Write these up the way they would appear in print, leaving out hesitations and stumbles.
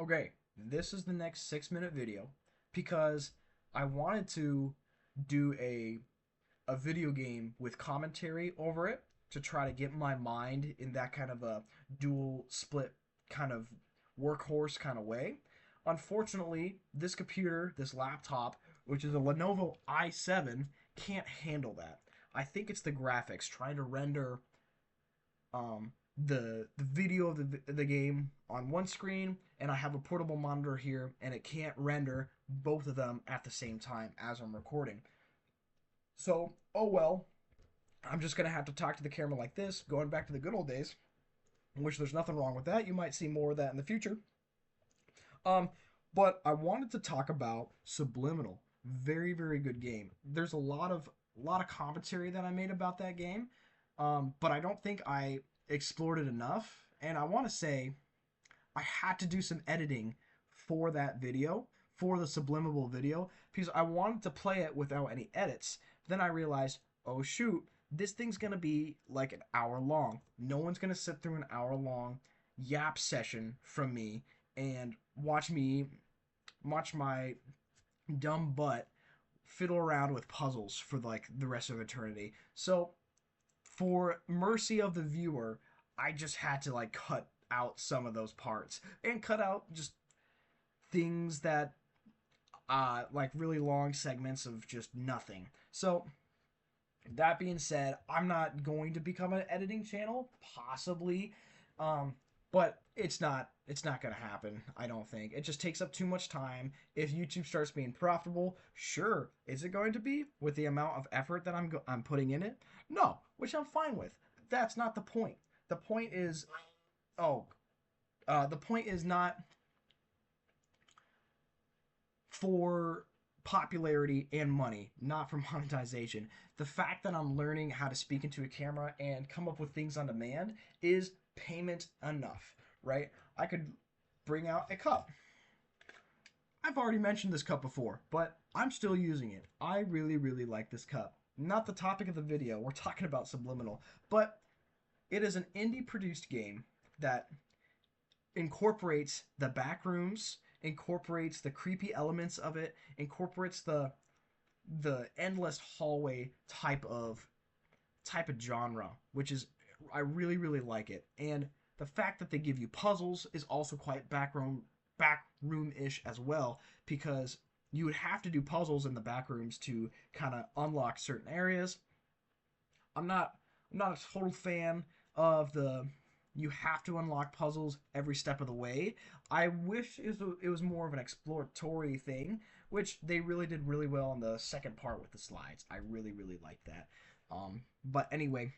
Okay, this is the next 6 minute video because I wanted to do a video game with commentary over it to try to get my mind in that kind of a dual split kind of workhorse kind of way. Unfortunately, this computer, this laptop, which is a Lenovo i7, can't handle that. I think it's the graphics trying to render the video of the game on one screen, and I have a portable monitor here, and it can't render both of them at the same time as I'm recording. So, oh well, I'm just gonna have to talk to the camera like this, going back to the good old days, which there's nothing wrong with that. You might see more of that in the future. Um, but I wanted to talk about Subliminal. Very, very good game. There's a lot of commentary that I made about that game, but I don't think I explored it enough. And I want to say I had to do some editing for that video, for the Subliminal video, because I wanted to play it without any edits. Then I realized, oh shoot, this thing's gonna be like an hour long. No one's gonna sit through an hour long yap session from me and watch my dumb butt fiddle around with puzzles for like the rest of eternity. So for mercy of the viewer, I just had to like cut out some of those parts and cut out just things that like really long segments of just nothing. So that being said, I'm not going to become an editing channel, possibly, um, but it's not gonna happen. I don't think it just takes up too much time. If YouTube starts being profitable, sure, is it going to be with the amount of effort that I'm putting in it? No, which I'm fine with. That's not the point. The point is, oh, the point is not for popularity and money, not for monetization. The fact that I'm learning how to speak into a camera and come up with things on demand is payment enough, right? I could bring out a cup. I've already mentioned this cup before, but I'm still using it. I really, really like this cup. Not the topic of the video, we're talking about Subliminal, but it is an indie produced game that incorporates the back rooms, incorporates the creepy elements of it, incorporates the endless hallway type of genre, which is I really really like it. And the fact that they give you puzzles is also quite backroom ish as well, because you would have to do puzzles in the back rooms to kind of unlock certain areas. I'm not I'm not a total fan of the you have to unlock puzzles every step of the way. I wish it was more of an exploratory thing, which they really did really well on the second part with the slides. I really really liked that. But anyway,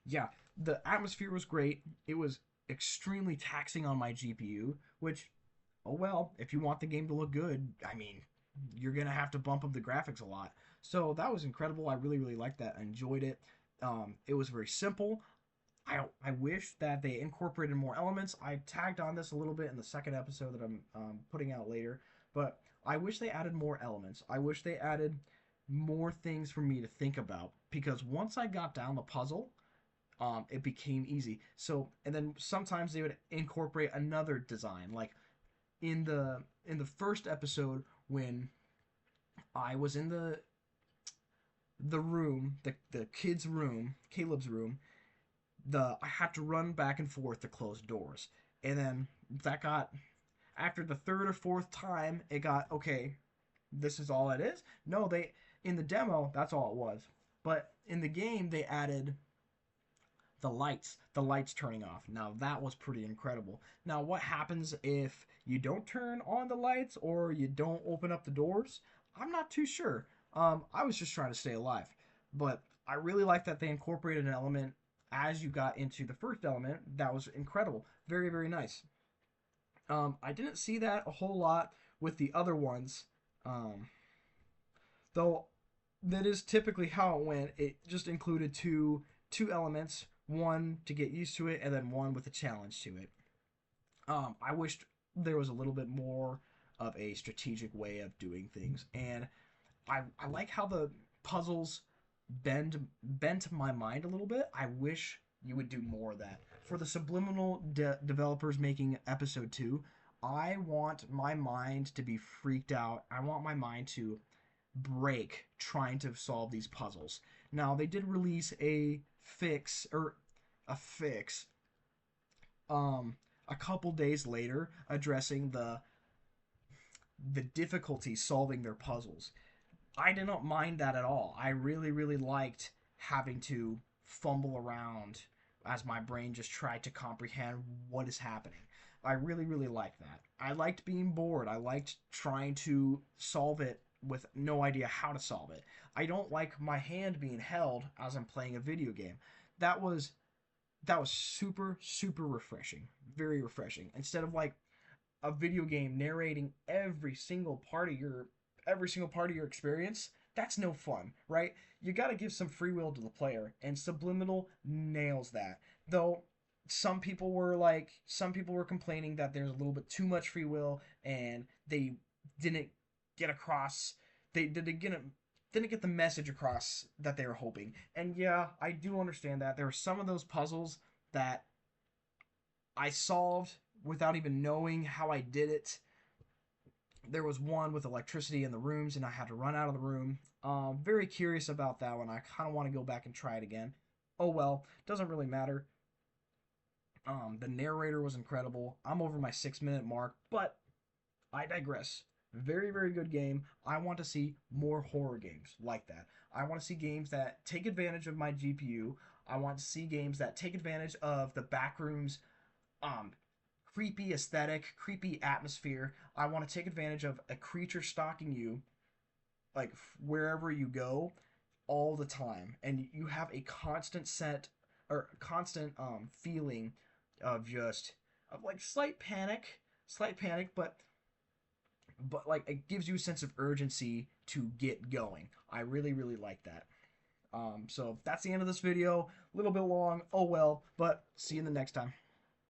yeah, the atmosphere was great. It was extremely taxing on my GPU, which, oh well, if you want the game to look good, I mean, you're gonna have to bump up the graphics a lot. So that was incredible. I really, really liked that. I enjoyed it. It was very simple. I wish that they incorporated more elements. I tagged on this a little bit in the second episode that I'm putting out later, but I wish they added more elements. I wish they added more things for me to think about, because once I got down the puzzle, it became easy. So, and then sometimes they would incorporate another design, like in the first episode when I was in the room, the kid's room, Caleb's room. I had to run back and forth to close doors, and then that got after the third or fourth time, it got okay. This is all it is. No, they in the demo that's all it was, but in the game they added the lights turning off. Now that was pretty incredible. Now what happens if you don't turn on the lights or you don't open up the doors? I'm not too sure. I was just trying to stay alive, but I really like that they incorporated an element as you got into the first element. That was incredible. Very very nice. I didn't see that a whole lot with the other ones, um, though that is typically how it went. It just included two elements, one to get used to it, and then one with a challenge to it. I wished there was a little bit more of a strategic way of doing things, and I like how the puzzles bent my mind a little bit. I wish you would do more of that. For the Subliminal developers making episode 2, I want my mind to be freaked out. I want my mind to break trying to solve these puzzles. Now, they did release a fix um a couple days later addressing the difficulty solving their puzzles. I did not mind that at all. I really, really liked having to fumble around as my brain just tried to comprehend what is happening. I really, really liked that. I liked being bored. I liked trying to solve it with no idea how to solve it. I don't like my hand being held as I'm playing a video game. That was that was super, super refreshing. Very refreshing. Instead of like a video game narrating every single part of your experience, that's no fun, right? You got to give some free will to the player, and Subliminal nails that. Though some people were complaining that there's a little bit too much free will and they didn't get across they didn't get the message across that they were hoping. And yeah, I do understand that there are some of those puzzles that I solved without even knowing how I did it. There was one with electricity in the rooms, and I had to run out of the room. Very curious about that one. I kind of want to go back and try it again. Oh well, doesn't really matter. The narrator was incredible. I'm over my 6 minute mark, but I digress. Very, very good game. I want to see more horror games like that. I want to see games that take advantage of my GPU. I want to see games that take advantage of the backrooms um creepy aesthetic, creepy atmosphere. I want to take advantage of a creature stalking you like wherever you go all the time, and you have a constant feeling of just of like slight panic, but like it gives you a sense of urgency to get going. I really, really like that. So that's the end of this video. A little bit long. Oh well, but see you in the next time.